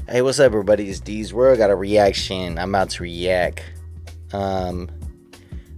Hey, what's up, everybody? It's D's World. Got a reaction. I'm about to react. Um,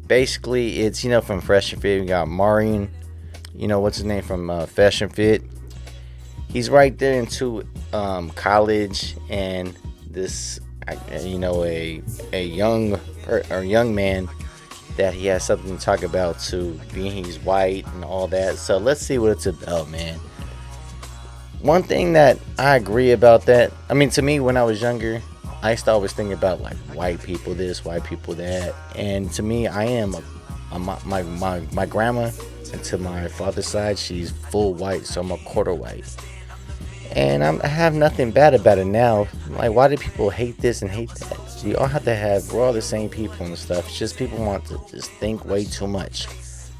Basically, it's from Fresh and Fit. We got Marion. What's his name from Fashion Fit. He's right there into college, and this, a young man that he has something to talk about too, being he's white and all that. So let's see what it's about, man. One thing that I agree about that, to me, when I was younger, I used to always think about like white people this, white people that, and to me, I am my grandma, and to my father's side, she's full white, so I'm a quarter white, and I have nothing bad about it now. Like, why do people hate this and hate that? You all have to have, we're all the same people and stuff. It's just people want to just think way too much.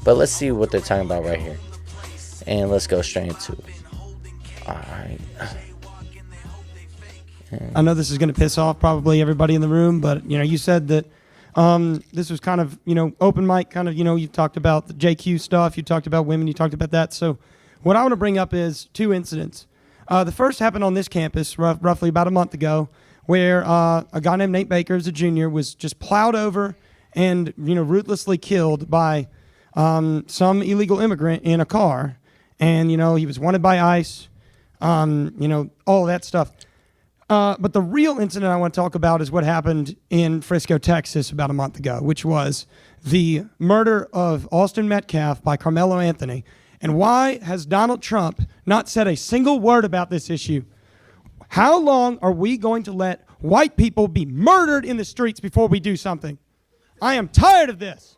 But let's see what they're talking about right here, and let's go straight into it. Alright. I know this is going to piss off probably everybody in the room, but you said that this was kind of open mic, kind of you talked about the JQ stuff, you talked about women, you talked about that. So what I want to bring up is two incidents. The first happened on this campus roughly about a month ago, where a guy named Nate Baker, as a junior, was just plowed over and ruthlessly killed by some illegal immigrant in a car, and he was wanted by ICE. All of that stuff. But the real incident I want to talk about is what happened in Frisco, Texas about a month ago, which was the murder of Austin Metcalf by Carmelo Anthony. And why has Donald Trump not said a single word about this issue? How long are we going to let white people be murdered in the streets before we do something? I am tired of this.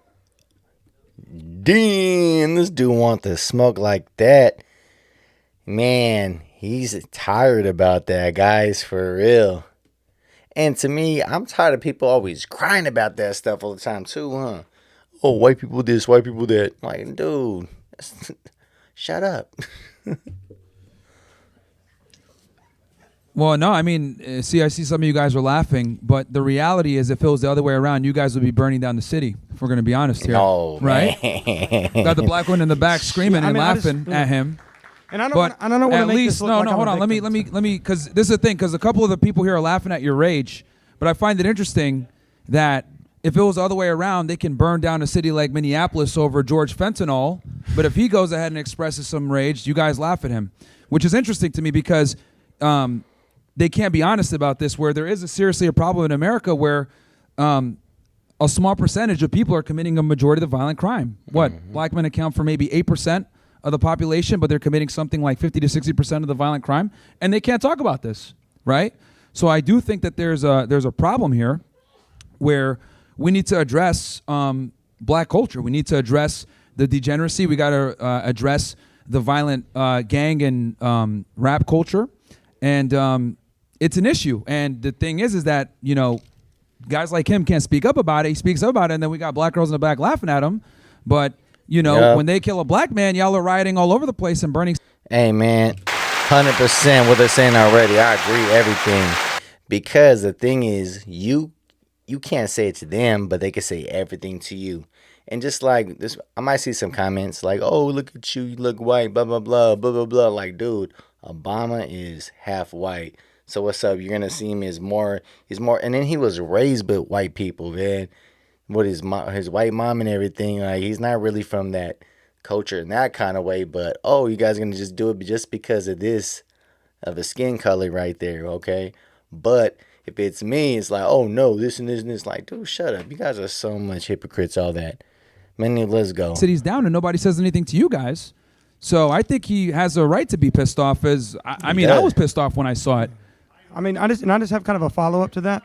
Damn, this dude want to smoke like that. Man, he's tired about that, guys, for real. And to me, I'm tired of people always crying about that stuff all the time too, huh? Oh, white people this, white people that. Like, dude, shut up. Well, no, I see some of you guys are laughing, but the reality is if it was the other way around, you guys would be burning down the city, if we're going to be honest here. No, right? Man. Got the black one in the back screaming and laughing at him. And I don't want to at make least, this look like hold on. Let me, because this is the thing, because a couple of the people here are laughing at your rage, but I find it interesting that if it was the other way around, they can burn down a city like Minneapolis over George Fentanyl, but if he goes ahead and expresses some rage, you guys laugh at him, which is interesting to me because they can't be honest about this, where there is seriously a problem in America where a small percentage of people are committing a majority of the violent crime. What? Mm-hmm. Black men account for maybe 8% of the population, but they're committing something like 50 to 60% of the violent crime, and they can't talk about this, right? So I do think that there's a problem here where we need to address black culture. We need to address the degeneracy. We got to address the violent gang and rap culture, and it's an issue. And the thing is that guys like him can't speak up about it. He speaks up about it, and then we got black girls in the back laughing at him, but when they kill a black man, y'all are rioting all over the place and burning. Hey, man, 100% what they're saying already. I agree everything. Because the thing is, you can't say it to them, but they can say everything to you. And just like this, I might see some comments like, oh, look at you look white, blah, blah, blah, blah, blah, blah. Like, dude, Obama is half white. So what's up? You're going to see him as he's more, and then he was raised with white people, man. With his white mom and everything, like he's not really from that culture in that kind of way. But you guys gonna just do it just because of this, of the skin color right there, okay? But if it's me, it's like, oh no, this and this and this. Like, dude, shut up! You guys are so much hypocrites. All that, man. Let's go. City's down and nobody says anything to you guys. So I think he has a right to be pissed off. I was pissed off when I saw it. I just have kind of a follow up to that.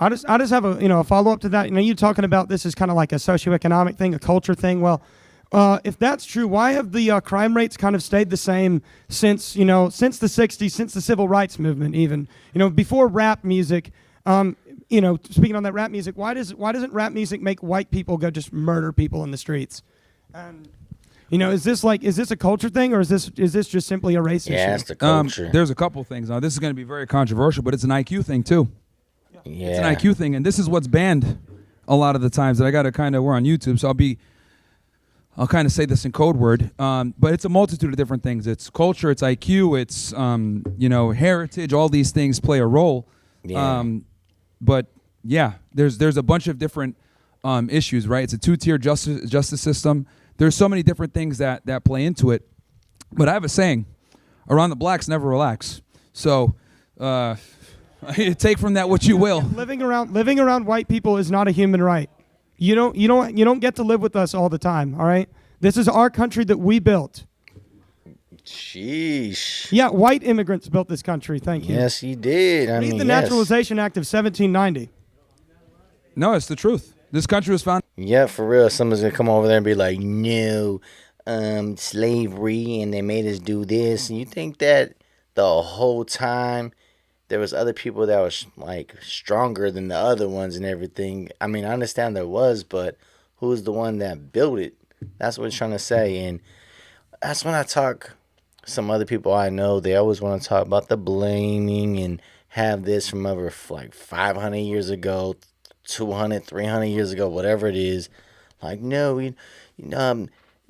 I just have a follow up to that. You talking about this is kind of like a socioeconomic thing, a culture thing. Well, if that's true, why have the crime rates kind of stayed the same since the 60s, since the civil rights movement, even before rap music? Speaking on that rap music, why doesn't rap music make white people go just murder people in the streets? Is this a culture thing, or is this just simply a race issue? Yeah, it's the culture. There's a couple things. Now, this is going to be very controversial, but it's an IQ thing too. Yeah. It's an IQ thing, and this is what's banned a lot of the times that I got to we're on YouTube, so I'll be I'll kind of say this in code word, but it's a multitude of different things. It's culture, it's IQ, it's heritage. All these things play a role. Yeah. But yeah, there's a bunch of different issues, right? It's a two-tier justice system. There's so many different things that play into it. But I have a saying: around the blacks, never relax. So take from that what you will. Living around white people is not a human right. You don't get to live with us all the time, all right? This is our country that we built. Sheesh. Yeah, white immigrants built this country. Thank you. Yes, he did. Read the Naturalization Act of 1790. No, it's the truth. This country was founded. Yeah, for real. Someone's gonna come over there and be like, no, slavery, and they made us do this. And you think that the whole time there was other people that was like stronger than the other ones and everything. I mean, I understand there was, but who's the one that built it? That's what it's trying to say. And that's when I talk some other people I know, they always want to talk about the blaming and have this from over like 500 years ago, 200, 300 years ago, whatever it is. Like, no,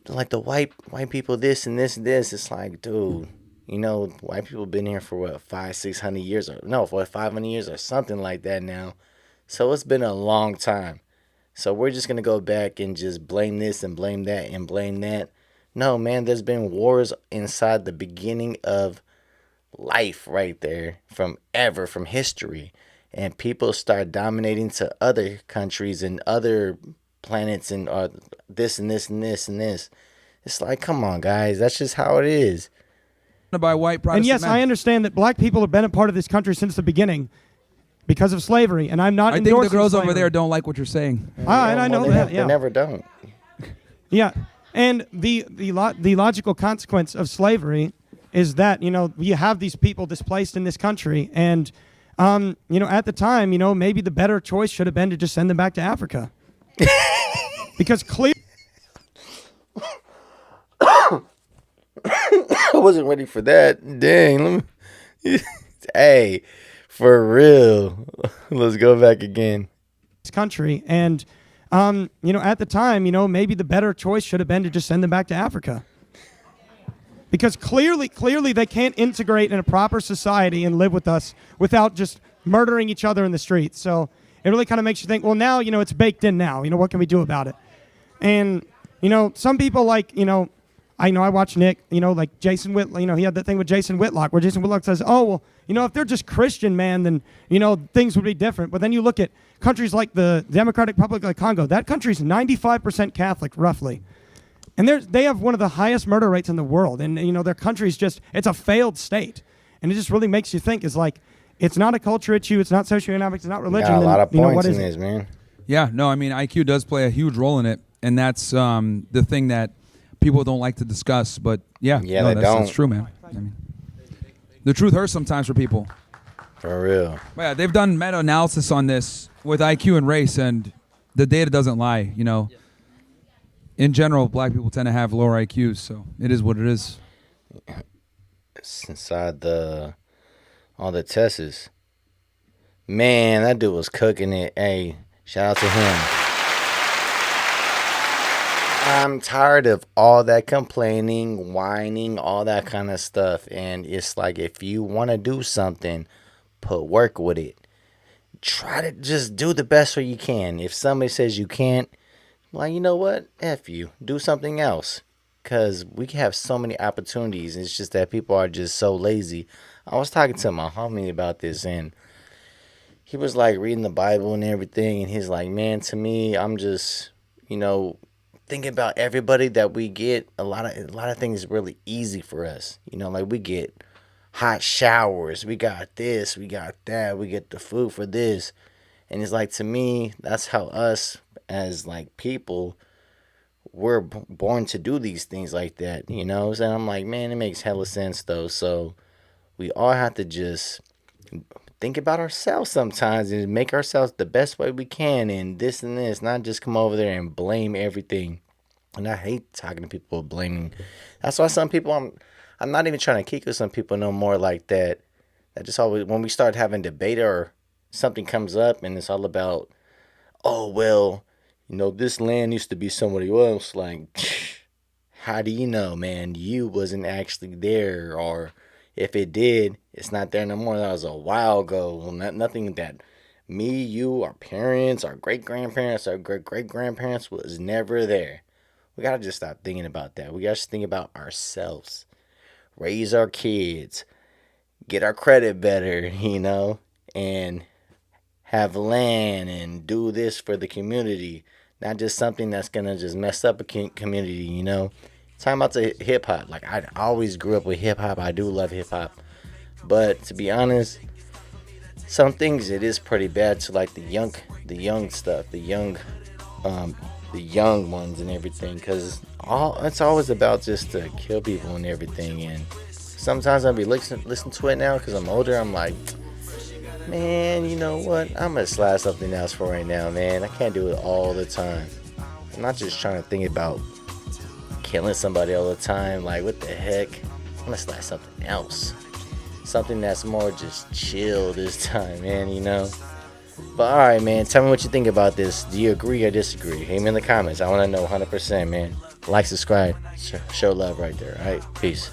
like the white people, this and this and this. It's like, dude. White people been here for what, 500-600 years, or no, for 500 years or something like that now. So it's been a long time. So we're just gonna go back and just blame this and blame that and blame that. No, man, there's been wars inside the beginning of life right there from history, and people start dominating to other countries and other planets and this and this and this and this. It's like, come on, guys, that's just how it is. By white Protestant and yes, men. I understand that black people have been a part of this country since the beginning because of slavery, and I'm not I endorsing think the girls slavery. over there don't like what you're saying. And I know that. Yeah, They never don't. Yeah, and the logical consequence of slavery is that you have these people displaced in this country, and at the time, maybe the better choice should have been to just send them back to Africa, because clearly. I wasn't ready for that. Dang. Hey, for real. Let's go back again. This country, and at the time, maybe the better choice should have been to just send them back to Africa, because clearly they can't integrate in a proper society and live with us without just murdering each other in the streets. So it really kind of makes you think, well, now it's baked in now. What can we do about it? And some people like I watch Nick, like Jason Whitlock, he had that thing with Jason Whitlock where Jason Whitlock says, oh, well, if they're just Christian, man, then, things would be different. But then you look at countries like the Democratic Republic of Congo. That country's 95% Catholic, roughly. And they have one of the highest murder rates in the world. And, their country's it's a failed state. And it just really makes you think, it's not a culture issue, it's not socioeconomics, it's not religion. Got a lot of points what in is this, man. Yeah, no, I mean, IQ does play a huge role in it. And that's the thing that people don't like to discuss, but that's true, man. I mean, the truth hurts sometimes for people. For real. But yeah, they've done meta-analysis on this with IQ and race, and the data doesn't lie. In general, black people tend to have lower IQs, so it is what it is. It's inside all the tests. Man, that dude was cooking it. Hey, shout out to him. I'm tired of all that complaining, whining, all that kind of stuff. And it's like, if you want to do something, put work with it. Try to just do the best way you can. If somebody says you can't, well, you know what? F you. Do something else. Because we have so many opportunities. It's just that people are just so lazy. I was talking to my homie about this, and he was like reading the Bible and everything. And he's like, man, to me, I'm just, thinking about everybody that we get. A lot of things really easy for us. Like we get hot showers. We got this. We got that. We get the food for this. And it's like, to me, that's how us as like people, we're born to do these things like that. And I'm like, man, it makes hella sense though. So we all have to just think about ourselves sometimes and make ourselves the best way we can, and this, not just come over there and blame everything. And I hate talking to people blaming. That's why some people, I'm not even trying to kick with some people no more like that. That just always, when we start having debate or something comes up and it's all about, oh, well, this land used to be somebody else, like, how do you know, man? You wasn't actually there, or if it did, it's not there no more. That was a while ago. Nothing that me, you, our parents, our great grandparents, our great great grandparents was never there. We gotta just stop thinking about that. We gotta just think about ourselves, raise our kids, get our credit better, and have land and do this for the community, not just something that's gonna just mess up a community. Talking about the hip hop, like I always grew up with hip hop. I do love hip hop, but to be honest, some things it is pretty bad to like the young stuff, um, the young ones and everything, because all it's always about just to kill people and everything. And sometimes I'll be listen to it now because I'm older. I'm like, man, you know what? I'm gonna slide something else for right now, man. I can't do it all the time. I'm not just trying to think about killing somebody all the time. Like, what the heck? I'm gonna slide something else. Something that's more just chill this time, man. But alright, man. Tell me what you think about this. Do you agree or disagree? Leave me in the comments. I want to know 100%, man. Like, subscribe, show love right there. Alright, peace.